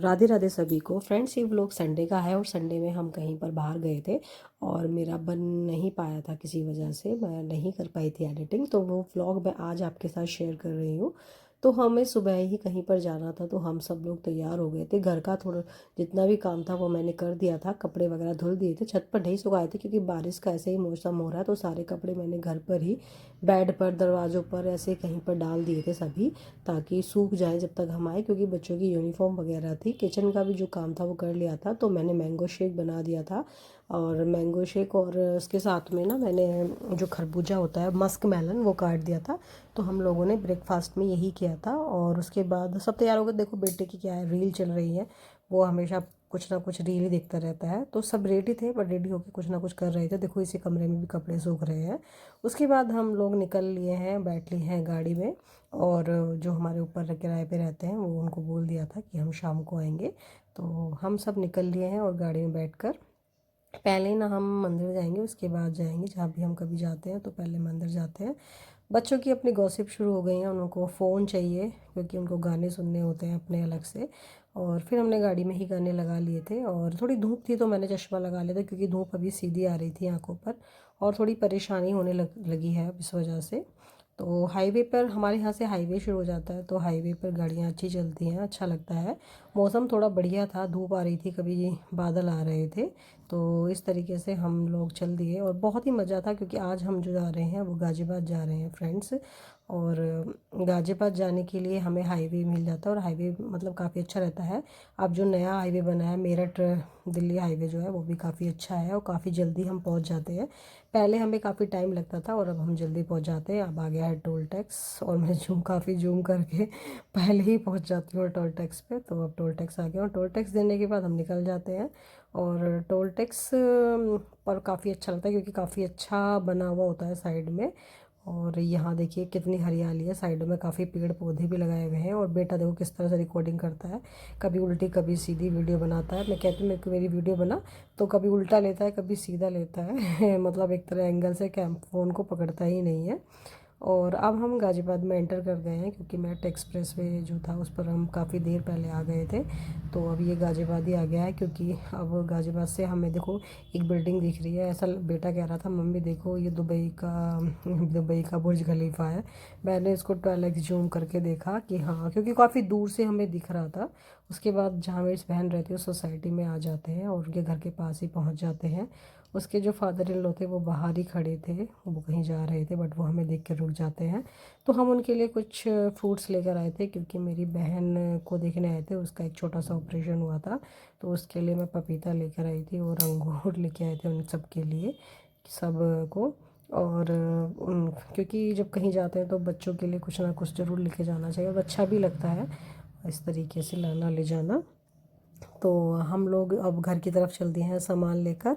राधे राधे सभी को फ्रेंड्स। ये व्लॉग संडे का है और संडे में हम कहीं पर बाहर गए थे और मेरा बन नहीं पाया था, किसी वजह से मैं नहीं कर पाई थी एडिटिंग, तो वो व्लॉग मैं आज आपके साथ शेयर कर रही हूँ। तो हमें सुबह ही कहीं पर जाना था, तो हम सब लोग तैयार हो गए थे। घर का थोड़ा जितना भी काम था वो मैंने कर दिया था, कपड़े वगैरह धुल दिए थे, छत पर नहीं सुखाए थे क्योंकि बारिश का ऐसे ही मौसम हो रहा है। तो सारे कपड़े मैंने घर पर ही बेड पर, दरवाज़ों पर, ऐसे कहीं पर डाल दिए थे सभी, ताकि सूख जाए जब तक हम आए, क्योंकि बच्चों की यूनिफॉर्म वगैरह थी। किचन का भी जो काम था वो कर लिया था। तो मैंने मैंगो शेक बना दिया था, और मैंगो शेक और उसके साथ में ना मैंने जो खरबूजा होता है, मस्क मेलन, वो काट दिया था। तो हम लोगों ने ब्रेकफास्ट में यही किया था। और उसके बाद सब तैयार हो गए। देखो बेटे की क्या है, रील चल रही है, वो हमेशा कुछ ना कुछ रील ही देखता रहता है। तो सब रेडी थे, पर रेडी होकर कुछ ना कुछ कर रहे थे। देखो इसी कमरे में भी कपड़े सूख रहे हैं। उसके बाद हम लोग निकल लिए हैं, बैठ लिए हैं गाड़ी में। और जो हमारे ऊपर किराए पे रहते हैं, वो उनको बोल दिया था कि हम शाम को आएंगे। तो हम सब निकल लिए हैं और गाड़ी में बैठकर पहले ना हम मंदिर जाएंगे, उसके बाद जाएंगे जहाँ भी हम कभी जाते हैं, तो पहले मंदिर जाते हैं। बच्चों की अपनी गॉसिप शुरू हो गई है, उनको फ़ोन चाहिए क्योंकि उनको गाने सुनने होते हैं अपने अलग से। और फिर हमने गाड़ी में ही गाने लगा लिए थे। और थोड़ी धूप थी तो मैंने चश्मा लगा लिया था, क्योंकि धूप अभी सीधी आ रही थी आंखों पर, और थोड़ी परेशानी होने लगी है अब इस वजह से। तो हाईवे पर, हमारे यहाँ से हाईवे शुरू हो जाता है, तो हाईवे पर गाड़ियाँ अच्छी चलती हैं, अच्छा लगता है। मौसम थोड़ा बढ़िया था, धूप आ रही थी, कभी बादल आ रहे थे। तो इस तरीके से हम लोग चल दिए और बहुत ही मज़ा था, क्योंकि आज हम जो जा रहे हैं वो गाज़ियाबाद जा रहे हैं फ्रेंड्स। और गाज़ियाबाद जाने के लिए हमें हाईवे मिल जाता है, और हाईवे मतलब काफ़ी अच्छा रहता है। अब जो नया हाईवे बना है, मेरठ दिल्ली हाईवे जो है, वो भी काफ़ी अच्छा है और काफ़ी जल्दी हम पहुंच जाते हैं। पहले हमें काफ़ी टाइम लगता था और अब हम जल्दी पहुंच जाते हैं। अब आ गया है टोल टैक्स, और मैं काफ़ी जूम करके पहले ही पहुंच जाती हूँ टोल टैक्स पे। तो अब टोल टैक्स आ गया, और टोल टैक्स देने के बाद हम निकल जाते हैं। और टोल टैक्स पर काफ़ी अच्छा लगता है, क्योंकि काफ़ी अच्छा बना हुआ होता है साइड में। और यहाँ देखिए कितनी हरियाली है, साइड में काफ़ी पेड़ पौधे भी लगाए हुए हैं। और बेटा देखो किस तरह से रिकॉर्डिंग करता है, कभी उल्टी कभी सीधी वीडियो बनाता है। मैं कहती हूँ मेरे को मेरी वीडियो बना, तो कभी उल्टा लेता है कभी सीधा लेता है मतलब एक तरह एंगल से कैम फ़ोन को पकड़ता ही नहीं है। और अब हम गाज़ियाबाद में एंटर कर गए हैं, क्योंकि मेरठ एक्सप्रेस वे जो था उस पर हम काफ़ी देर पहले आ गए थे। तो अब ये गाज़ियाबाद ही आ गया है, क्योंकि अब गाज़ियाबाद से हमें देखो एक बिल्डिंग दिख रही है। ऐसा बेटा कह रहा था, मम्मी देखो ये दुबई का बुर्ज खलीफा है। मैंने इसको 2x जूम करके देखा कि हाँ, क्योंकि काफ़ी दूर से हमें दिख रहा था। उसके बाद जहाँ मेरी बहन रहती है उस सोसाइटी में आ जाते हैं और उनके घर के पास ही पहुँच जाते हैं। उसके जो फादर इन लॉ थे वो बाहर ही खड़े थे, वो कहीं जा रहे थे, बट वो हमें देख के रुक जाते हैं। तो हम उनके लिए कुछ फ्रूट्स लेकर आए थे, क्योंकि मेरी बहन को देखने आए थे, उसका एक छोटा सा ऑपरेशन हुआ था। तो उसके लिए मैं पपीता लेकर आई थी और अंगूर लेके आए थे उन सब के लिए, सब को। और उन क्योंकि जब कहीं जाते हैं तो बच्चों के लिए कुछ ना कुछ ज़रूर लेके जाना चाहिए, और अच्छा भी लगता है इस तरीके से लाना ले जाना। तो हम लोग अब घर की तरफ चल दिए हैं सामान लेकर।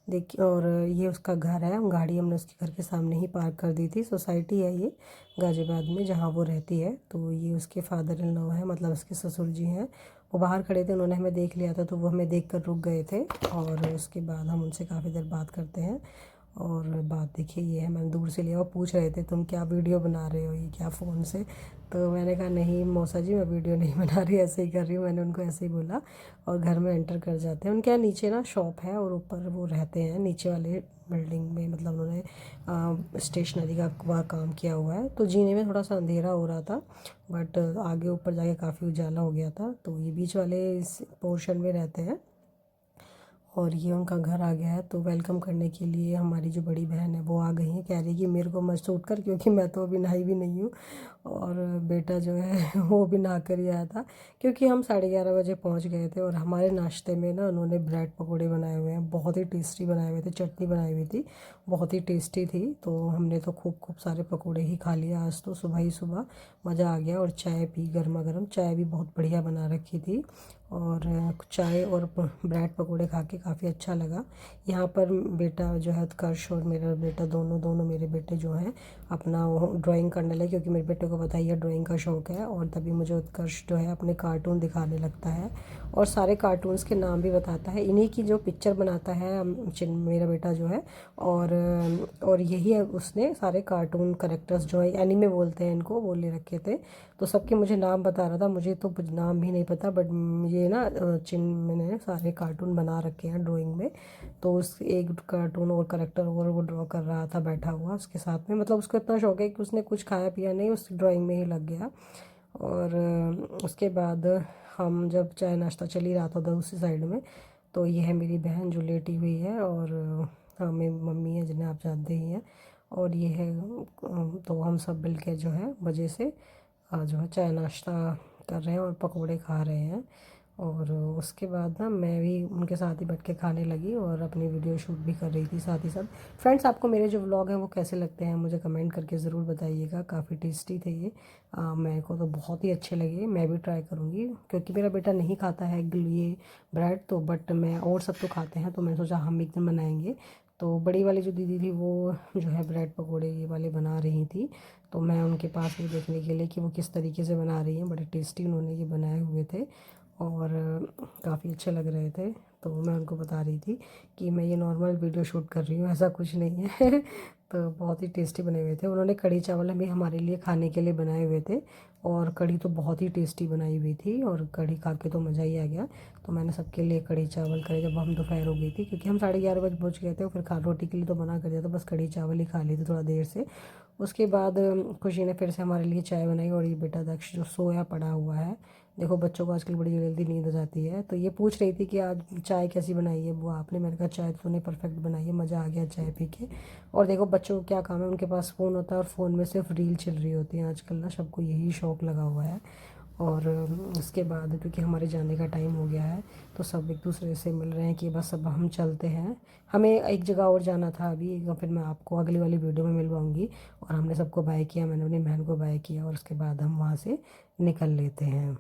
देखिए, और ये उसका घर है, गाड़ी हमने उसके घर के सामने ही पार्क कर दी थी। सोसाइटी है ये गाज़ियाबाद में जहाँ वो रहती है। तो ये उसके फादर इन लॉ है, मतलब उसके ससुर जी हैं। वो बाहर खड़े थे, उन्होंने हमें देख लिया था, तो वो हमें देख कर रुक गए थे। और उसके बाद हम उनसे काफ़ी देर बात करते हैं। और बात देखिए ये है, मैंने दूर से लिया। वो पूछ रहे थे तुम क्या वीडियो बना रहे हो, ये क्या फ़ोन से। तो मैंने कहा नहीं मौसा जी, मैं वीडियो नहीं बना रही, ऐसे ही कर रही हूँ, मैंने उनको ऐसे ही बोला। और घर में एंटर कर जाते हैं। उनके यहाँ नीचे ना शॉप है, और ऊपर वो रहते हैं नीचे वाले बिल्डिंग में, मतलब उन्होंने स्टेशनरी का वह काम किया हुआ है। तो जीने में थोड़ा सा अंधेरा हो रहा था, बट आगे ऊपर जाके काफ़ी उजाला हो गया था। तो ये बीच वाले इस पोर्शन में रहते हैं, और ये उनका घर आ गया है। तो वेलकम करने के लिए हमारी जो बड़ी बहन है वो आ गई है, कह रही है कि मेरे को मत सूट कर, क्योंकि मैं तो अभी नहाई भी नहीं हूँ। और बेटा जो है वो भी नहा कर ही आया था, क्योंकि हम 11:30 बजे पहुँच गए थे। और हमारे नाश्ते में ना उन्होंने ब्रेड पकौड़े बनाए हुए हैं, बहुत ही टेस्टी बनाए हुए थे, चटनी बनाई हुई थी, बहुत ही टेस्टी थी। तो हमने तो खूब खूब सारे पकौड़े ही खा लिया आज तो, सुबह ही सुबह मज़ा आ गया। और चाय पी, गर्मा गर्म चाय भी बहुत बढ़िया बना रखी थी। और चाय और ब्रेड पकोड़े खा के काफ़ी अच्छा लगा। यहाँ पर बेटा जो है उत्कर्ष और मेरा बेटा, दोनों दोनों मेरे बेटे जो हैं अपना ड्राइंग करने लगे, क्योंकि मेरे बेटे को को पता ही है ड्राइंग का शौक़ है, और तभी मुझे उत्कर्ष जो है अपने कार्टून दिखाने लगता है और सारे कार्टून्स के नाम भी बताता है। इन्हीं की जो पिक्चर बनाता है मेरा बेटा जो है, और यही है उसने सारे कार्टून करेक्टर्स जो है एनीमे बोलते हैं इनको, वो ले रखे थे। तो सबके मुझे नाम बता रहा था, मुझे तो कुछ नाम भी नहीं पता, बट ये ना मैंने सारे कार्टून बना रखे हैं ड्राइंग में। तो उस एक कार्टून और करेक्टर और वो ड्रॉ कर रहा था बैठा हुआ उसके साथ में, मतलब उसको इतना शौक है कि उसने कुछ खाया पिया नहीं, उस ड्राइंग में ही लग गया। और उसके बाद हम जब चाय नाश्ता चल ही रहा था उधर उसी साइड में, तो ये है मेरी बहन जो लेटी हुई है, और मेरी मम्मी है जिन्हें आप जानते ही हैं, और ये है तो हम सब मिल के जो है मज़े से जो है चाय नाश्ता कर रहे हैं और पकोड़े खा रहे हैं। और उसके बाद ना मैं भी उनके साथ ही बैठ के खाने लगी और अपनी वीडियो शूट भी कर रही थी साथ ही साथ। फ्रेंड्स, आपको मेरे जो व्लॉग हैं वो कैसे लगते हैं मुझे कमेंट करके ज़रूर बताइएगा। काफ़ी टेस्टी थे ये, मेरे को तो बहुत ही अच्छे लगे। मैं भी ट्राई करूँगी क्योंकि मेरा बेटा नहीं खाता है ये ब्रेड तो, बट मैं और सब तो खाते हैं, तो मैंने सोचा हम एक दिन बनाएंगे। तो बड़ी वाली जो दीदी थी वो जो है ब्रेड पकोड़े ये वाले बना रही थी, तो मैं उनके पास भी देखने के लिए कि वो किस तरीके से बना रही हैं। बड़े टेस्टी उन्होंने ये बनाए हुए थे और काफ़ी अच्छे लग रहे थे। तो मैं उनको बता रही थी कि मैं ये नॉर्मल वीडियो शूट कर रही हूँ, ऐसा कुछ नहीं है। तो बहुत ही टेस्टी बने हुए थे। उन्होंने कढ़ी चावल भी हमारे लिए खाने के लिए बनाए हुए थे, और कढ़ी तो बहुत ही टेस्टी बनाई हुई थी, और कढ़ी खा के तो मज़ा ही आ गया। तो मैंने सबके लिए कढ़ी चावल करे जब हम दोपहर हो गई थी, क्योंकि हम 11:30 बजे पहुँच गए थे, फिर खा रोटी के लिए तो मना कर दिया था, बस कढ़ी चावल ही खा लिए थे थोड़ा देर से। उसके बाद खुशी ने फिर से हमारे लिए चाय बनाई, और ये बेटा दक्ष जो सोया पड़ा हुआ है। देखो बच्चों को आजकल बड़ी जल्दी नींद हो जाती है, तो ये पूछ रही थी कि आज चाय कैसी बनाई है वो आपने। मैंने कहा चाय तो तूने परफेक्ट बनाई है, मज़ा आ गया चाय पी के। और देखो बच्चों को क्या काम है, उनके पास फ़ोन होता है और फ़ोन में सिर्फ रील चल रही होती है आजकल ना, सबको यही शौक़ लगा हुआ है। और उसके बाद क्योंकि हमारे जाने का टाइम हो गया है, तो सब एक दूसरे से मिल रहे हैं कि बस अब हम चलते हैं। हमें एक जगह और जाना था अभी, फिर मैं आपको अगली वाली वीडियो में मिलवाऊंगी। और हमने सबको बाय किया, मैंने अपनी बहन को बाय किया, और उसके बाद हम वहाँ से निकल लेते हैं।